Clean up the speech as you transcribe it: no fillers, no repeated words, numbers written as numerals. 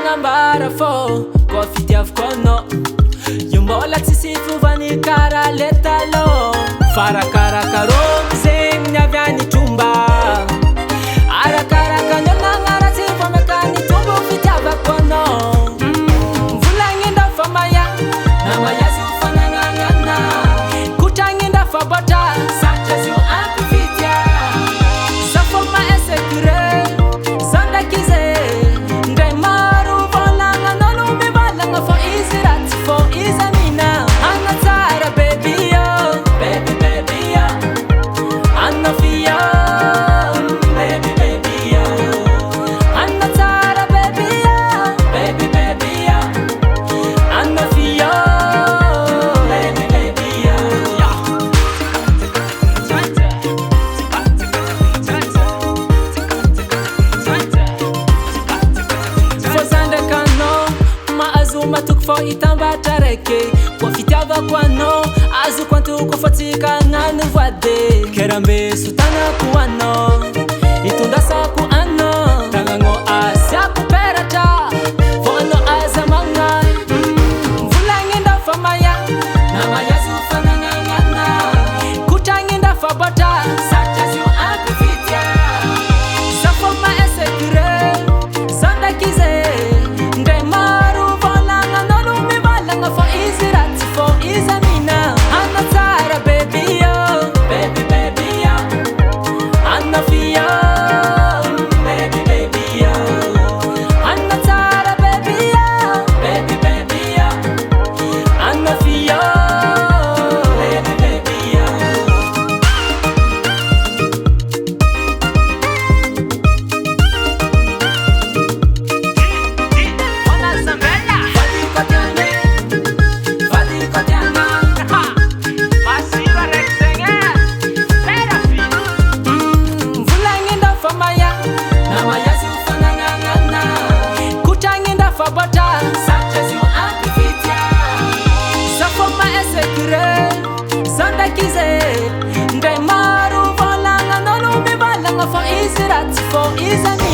Magnambara fô, koa fitiavako anao. Io mbola tsy sifovany kara le talo. Farakaraka rô zegny niavy any tromba. Arakaraka ny anagnaratsy vao makany tombo fitiavako anao. Volagny ndafa maya, na maya zio fanagnanana. Kotragny ndafa botra, satria zio ampy fitya. Safo ma insécuré, zandakize. Ndray maro volanan'olo mivalagna fô izy ratsy fô izy amina. Ana tsara baby yo, baby baby yo. Ana fia, baby baby yo. Ana tsara baby yo, baby baby yo. Ana fia, baby baby yo. Fô zandakano mahazo matoky fô itambatra raiky. Koa fitiavako anao azoko antoko fô tsika agnano voade. Kerambe sotanako anao, itondrasako anao. Tagnanao asiako peratra, fô anao aza magnay. Volagny ndafa maya, na maya zio fanagnanana. Kotragny ndafa botra, satria zio ampy fitya. Safo ma insécuré, zandakize. Ndray maro volanan'olo mivalagna fô izy ratsy fô izy amina. Ana tsara baby yo, baby baby yo. Ana fia, baby baby yo. Ana tsara baby yo, baby baby yo. Ana fia, baby baby yo. Ona Zambella, fadi kotiane, fadi kotiana. Masiva rexenga, pera filho. Volagny ndafa maya, na maya zio fanagnanana. Kotragny ndafa botra, satria zio ampy fitya. Safo ma insécuré, zandakize. Ndray maro volanan'olo mivalagna fô izy ratsy fô izy amina.